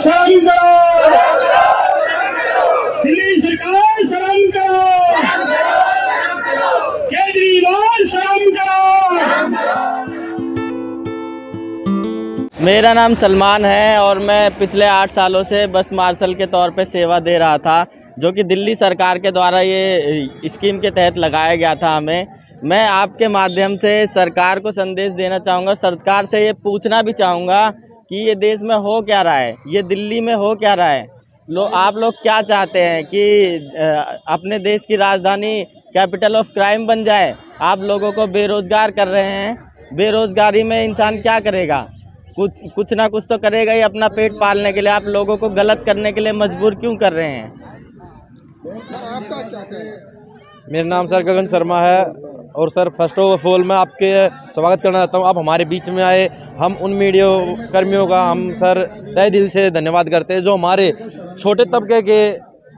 शर्म करो, दिल्ली सरकार शर्म करो, केजरीवाल शर्म करो। मेरा नाम सलमान है और मैं पिछले 8 सालों से बस मार्शल के तौर पे सेवा दे रहा था, जो कि दिल्ली सरकार के द्वारा ये स्कीम के तहत लगाया गया था हमें। मैं आपके माध्यम से सरकार को संदेश देना चाहूँगा, सरकार से ये पूछना भी चाहूँगा कि ये देश में हो क्या रहा है, ये दिल्ली में हो क्या रहा है। आप लोग क्या चाहते हैं कि अपने देश की राजधानी कैपिटल ऑफ क्राइम बन जाए? आप लोगों को बेरोज़गार कर रहे हैं। बेरोज़गारी में इंसान क्या करेगा? कुछ ना कुछ तो करेगा ही अपना पेट पालने के लिए। आप लोगों को गलत करने के लिए मजबूर क्यों कर रहे हैं? सर आपका क्या कहें? मेरा नाम सर गगन शर्मा है और सर फर्स्ट ऑफ ऑल मैं आपके स्वागत करना चाहता हूँ। आप हमारे बीच में आए, हम उन मीडिया कर्मियों का हम सर तहे दिल से धन्यवाद करते हैं जो हमारे छोटे तबके के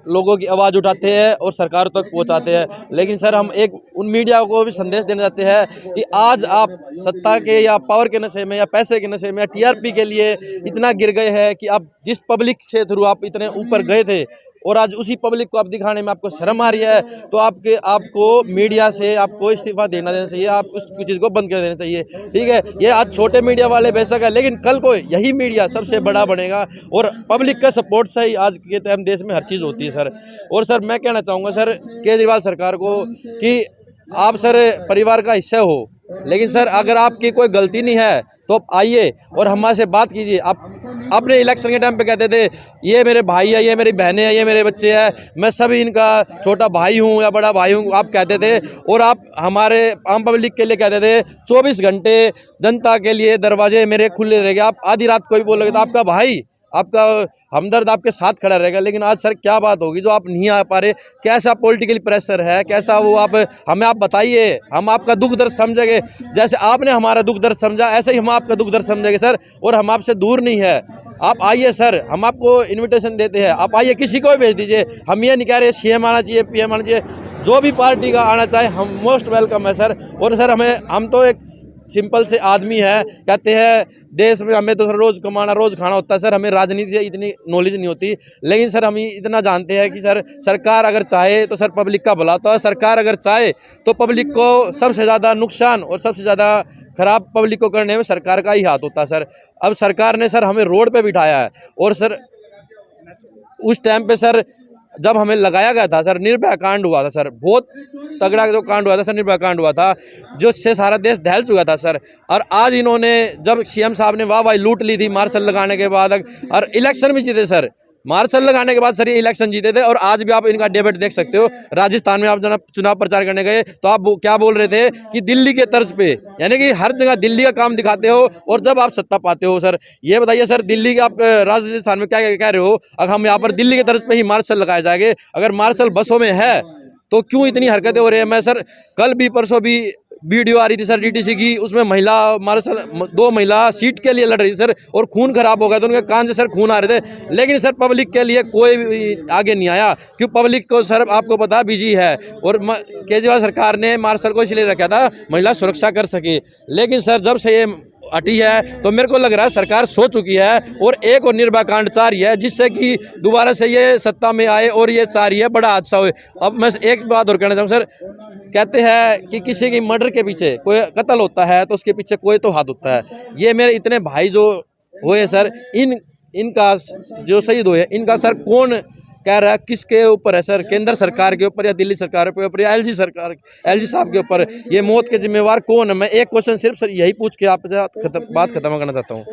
लोगों की आवाज़ उठाते हैं और सरकार तक पहुंचाते हैं। लेकिन सर हम एक उन मीडिया को भी संदेश देना चाहते हैं कि आज आप सत्ता के या पावर के नशे में या पैसे के नशे में या टीआरपी के लिए इतना गिर गए हैं कि आप जिस पब्लिक के थ्रू आप इतने ऊपर गए थे और आज उसी पब्लिक को आप दिखाने में आपको शर्म आ रही है, तो आपको मीडिया से आपको इस्तीफा देना चाहिए। आप उस चीज़ को बंद कर देना चाहिए। ठीक है, ये आज छोटे मीडिया वाले बेशक है, लेकिन कल को यही मीडिया सबसे बड़ा बनेगा और पब्लिक का सपोर्ट से ही आज के टाइम देश में हर चीज़ होती है सर। और सर मैं कहना चाहूँगा सर केजरीवाल सरकार को कि आप सर परिवार का हिस्सा हो, लेकिन सर अगर आपकी कोई गलती नहीं है तो आप आइए और हमारे से बात कीजिए। आप अपने इलेक्शन के टाइम पे कहते थे ये मेरे भाई है, ये मेरी बहनें हैं, ये मेरे बच्चे हैं, मैं सभी इनका छोटा भाई हूँ या बड़ा भाई हूँ, आप कहते थे। और आप हमारे आम पब्लिक के लिए कहते थे 24 घंटे जनता के लिए दरवाजे मेरे खुले रहेंगे। आप आधी रात को भी बोलोगे तो आपका भाई, आपका हमदर्द आपके साथ खड़ा रहेगा। लेकिन आज सर क्या बात होगी जो आप नहीं आ पा रहे? कैसा पॉलिटिकल प्रेशर है, कैसा वो आप हमें आप बताइए, हम आपका दुख दर्द समझेंगे। जैसे आपने हमारा दुख दर्द समझा ऐसे ही हम आपका दुख दर्द समझेंगे सर। और हम आपसे दूर नहीं है, आप आइए सर, हम आपको इन्विटेशन देते हैं, आप आइए, किसी को भी भेज दीजिए। हम ये नहीं कह रहे सीएम आना चाहिए, पीएम आना चाहिए, जो भी पार्टी का आना चाहे हम मोस्ट वेलकम है सर। और सर हम तो एक सिंपल से आदमी है, कहते हैं देश में हमें तो सर रोज़ कमाना रोज़ खाना होता है सर, हमें राजनीति से इतनी नॉलेज नहीं होती। लेकिन सर हम इतना जानते हैं कि सर सरकार अगर चाहे तो सर पब्लिक का भला होता है, सरकार अगर चाहे तो पब्लिक को सबसे ज़्यादा नुकसान और सबसे ज़्यादा खराब पब्लिक को करने में सरकार का ही हाथ होता है सर। अब सरकार ने सर हमें रोड पे बिठाया है और सर उस टाइम पे सर जब हमें लगाया गया था सर, निर्भया कांड हुआ था सर, बहुत तगड़ा जो कांड हुआ था सर, निर्भया कांड हुआ था जिससे सारा देश दहल चुका था सर। और आज इन्होंने जब सीएम साहब ने वाह लूट ली थी मार्शल लगाने के बाद, और इलेक्शन भी जीते सर, मार्शल लगाने के बाद सर ये इलेक्शन जीते थे। और आज भी आप इनका डिबेट देख सकते हो। राजस्थान में आप जब चुनाव प्रचार करने गए तो आप क्या बोल रहे थे कि दिल्ली के तर्ज पे, यानी कि हर जगह दिल्ली का काम दिखाते हो और जब आप सत्ता पाते हो सर, ये बताइए सर दिल्ली के आप राजस्थान में क्या कह रहे हो? अगर हम यहाँ पर दिल्ली के तर्ज पे ही मार्शल लगाए जाएंगे, अगर मार्शल बसों में है तो क्यों इतनी हरकतें हो रही है? मैं सर कल भी परसों भी वीडियो आ रही थी सर डीटीसी की, उसमें महिला मार्शल 2 महिला सीट के लिए लड़ रही थी सर, और खून खराब हो गया था, उनके कान से सर खून आ रहे थे। लेकिन सर पब्लिक के लिए कोई भी आगे नहीं आया, क्यों? पब्लिक को सर आपको पता बिजी है। और केजरीवाल सरकार ने मार्शल को इसलिए रखा था महिला सुरक्षा कर सके। लेकिन सर जब से ये हटी है तो मेरे को लग रहा है सरकार सो चुकी है और एक और निर्भया कांड चाह रही है जिससे कि दोबारा से ये सत्ता में आए और ये चाह रही है बड़ा हादसा हो। अब मैं एक बात और कहना चाहूँ सर, कहते हैं कि किसी की मर्डर के पीछे कोई कत्ल होता है तो उसके पीछे कोई तो हाथ होता है। ये मेरे इतने भाई जो हुए सर, इनका जो शहीद हुए इनका सर कौन कह रहा है, किसके ऊपर है सर? केंद्र सरकार के ऊपर या दिल्ली सरकार के ऊपर या एलजी साहब के ऊपर? ये मौत के जिम्मेवार कौन है? मैं एक क्वेश्चन सिर्फ सर यही पूछ के आपसे बात खत्म करना चाहता हूँ।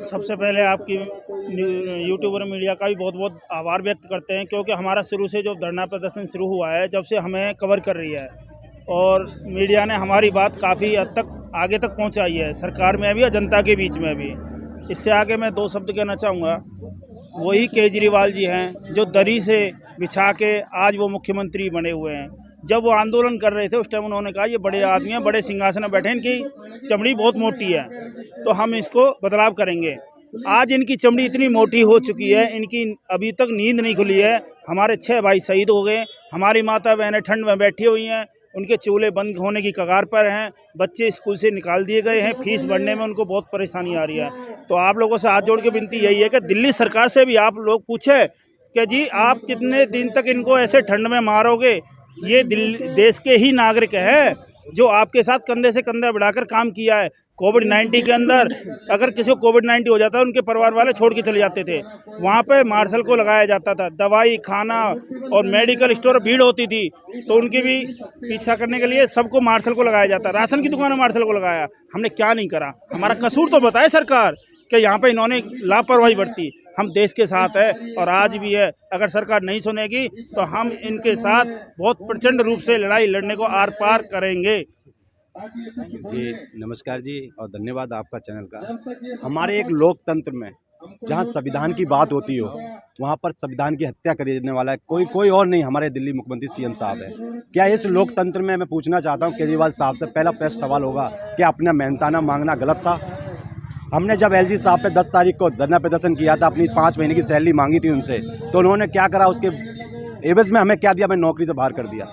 सबसे पहले आपकी यूट्यूबर मीडिया का भी बहुत बहुत आभार व्यक्त करते हैं, क्योंकि हमारा शुरू से जो धरना प्रदर्शन शुरू हुआ है जब से हमें कवर कर रही है और मीडिया ने हमारी बात काफ़ी हद तक आगे तक पहुंचाई है, सरकार में भी और जनता के बीच में भी। इससे आगे मैं 2 शब्द कहना चाहूँगा। वही केजरीवाल जी हैं जो दरी से बिछा के आज वो मुख्यमंत्री बने हुए हैं। जब वो आंदोलन कर रहे थे उस टाइम उन्होंने कहा ये बड़े आदमी हैं, बड़े सिंहासन में बैठे, इनकी चमड़ी बहुत मोटी है तो हम इसको बदलाव करेंगे। आज इनकी चमड़ी इतनी मोटी हो चुकी है, इनकी अभी तक नींद नहीं खुली है। हमारे 6 भाई शहीद हो गए, हमारी माता बहनें ठंड में बैठी हुई हैं, उनके चूल्हे बंद होने की कगार पर हैं, बच्चे स्कूल से निकाल दिए गए हैं, फीस भरने में उनको बहुत परेशानी आ रही है। तो आप लोगों से हाथ जोड़ के विनती यही है कि दिल्ली सरकार से भी आप लोग पूछे कि जी आप कितने दिन तक इनको ऐसे ठंड में मारोगे। ये देश के ही नागरिक हैं जो आपके साथ कंधे से कंधा बढ़ाकर काम किया है। कोविड-19 के अंदर अगर किसी को कोविड-19 हो जाता है, उनके परिवार वाले छोड़ के चले जाते थे। वहाँ पे मार्शल को लगाया जाता था, दवाई, खाना और मेडिकल स्टोर भीड़ होती थी, तो उनकी भी पीछा करने के लिए सबको मार्शल को लगाया जाता। राशन की दुकान में मार्शल को लगाया। हमने क्या नहीं करा? हमारा कसूर तो बताए सरकार कि यहाँ पे इन्होंने लापरवाही बरती। हम देश के साथ है और आज भी है। अगर सरकार नहीं सुनेगी तो हम इनके साथ बहुत प्रचंड रूप से लड़ाई लड़ने को आर पार करेंगे। जी नमस्कार जी, और धन्यवाद आपका चैनल का। हमारे एक लोकतंत्र में जहां संविधान की बात होती हो, वहां पर संविधान की हत्या करने वाला है कोई और नहीं, हमारे दिल्ली मुख्यमंत्री सीएम साहब है। क्या इस लोकतंत्र में मैं पूछना चाहता हूं केजरीवाल साहब से, पहला प्रश्न सवाल होगा कि अपना मेहनताना मांगना गलत था? हमने जब एलजी साहब पे 10 तारीख को धरना प्रदर्शन किया था, अपनी 5 महीने की सैलरी मांगी थी उनसे, तो उन्होंने क्या करा? उसके एवज में हमें क्या दिया? हमें नौकरी से बाहर कर दिया।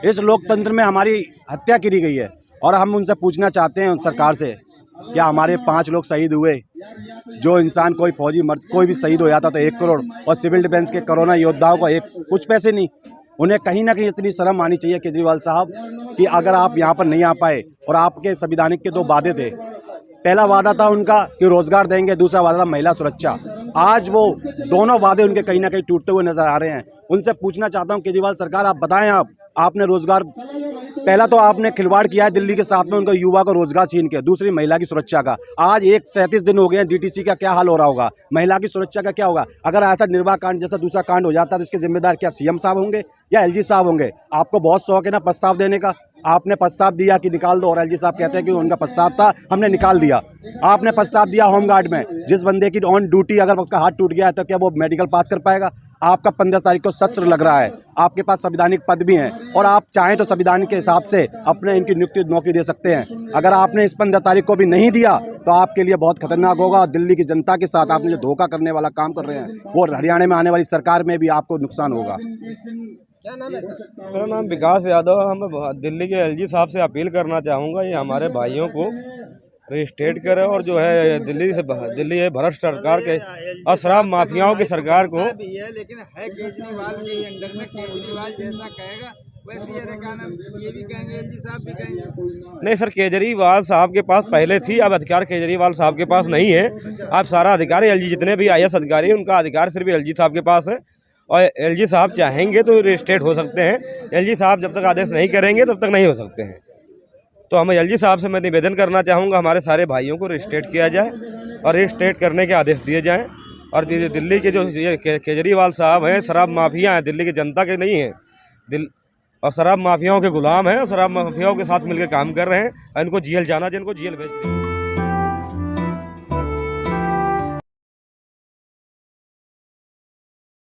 इस लोकतंत्र में हमारी हत्या की गई है और हम उनसे पूछना चाहते हैं उन सरकार से, क्या हमारे 5 लोग शहीद हुए? जो इंसान कोई फौजी कोई भी शहीद हो जाता तो 1 करोड़, और सिविल डिफेंस के कोरोना योद्धाओं को कुछ पैसे नहीं। उन्हें कहीं ना कहीं इतनी शर्म आनी चाहिए केजरीवाल साहब कि अगर आप यहाँ पर नहीं आ पाए, और आपके संविधानिक के 2 वादे थे। पहला वादा था उनका कि रोजगार देंगे, दूसरा वादा था महिला सुरक्षा। आज वो दोनों वादे उनके कहीं ना कहीं टूटते हुए नजर आ रहे हैं। उनसे पूछना चाहता हूं केजरीवाल सरकार, आप बताएं, आपने रोजगार, पहला तो आपने खिलवाड़ किया है दिल्ली के साथ में, उनका युवा को रोजगार छीन के, दूसरी महिला की सुरक्षा का। आज 37 दिन हो गए हैं, डीटीसी का क्या हाल हो रहा होगा? महिला की सुरक्षा का क्या होगा? अगर ऐसा निर्वाह कांड जैसा दूसरा कांड हो जाता है तो इसके जिम्मेदार क्या सीएम साहब होंगे या एलजी साहब होंगे? आपको बहुत शौक है ना प्रस्ताव देने का, आपने प्रस्ताव दिया कि निकाल दो, और एलजी साहब कहते हैं कि उनका प्रस्ताव था, हमने निकाल दिया। आपने प्रस्ताव दिया होमगार्ड में, जिस बंदे की ऑन ड्यूटी अगर उसका हाथ टूट गया है तो क्या वो मेडिकल पास कर पाएगा? आपका 15 तारीख को सत्र लग रहा है, आपके पास संवैधानिक पद भी हैं, और आप चाहें तो संविधान के हिसाब से अपने इनकी नियुक्ति नौकरी दे सकते हैं। अगर आपने इस 15 तारीख को भी नहीं दिया तो आपके लिए बहुत खतरनाक होगा। दिल्ली की जनता के साथ आपने जो धोखा करने वाला काम कर रहे हैं, वो हरियाणा में आने वाली सरकार में भी आपको नुकसान होगा। क्या नाम है सर? मेरा नाम विकास यादव है। हम दिल्ली के एलजी साहब से अपील करना चाहूँगा, ये हमारे भाइयों को रिस्टेट करे, और जो है दिल्ली है भ्रष्ट सरकार के और शराब माफियाओं की सरकार को। भी है, लेकिन है केजरीवाल के अंडर में, केजरीवाल जैसा कहेगा वैसे ये भी कहेंगे, एलजी साहब भी कहेंगे। नहीं सर, केजरीवाल साहब के पास पहले थी, अब अधिकार केजरीवाल साहब के पास नहीं है। अब सारा अधिकार एलजी, जितने भी IAS अधिकारी उनका अधिकार सिर्फ एलजी साहब के पास है, और एलजी साहब चाहेंगे तो रिस्टेट हो सकते हैं। एलजी साहब जब तक आदेश नहीं करेंगे तब तक नहीं हो सकते हैं। तो हम एलजी साहब से मैं निवेदन करना चाहूँगा, हमारे सारे भाइयों को रिस्टेट किया जाए और रिस्टेट करने के आदेश दिए जाएं। और दिल्ली के जो ये केजरीवाल साहब हैं, शराब माफिया हैं, दिल्ली की जनता के नहीं हैं, और शराब माफियाओं के गुलाम हैं, और शराब माफियाओं के साथ मिलकर काम कर रहे हैं। इनको जेल जाना चाहिए, इनको जेल भेज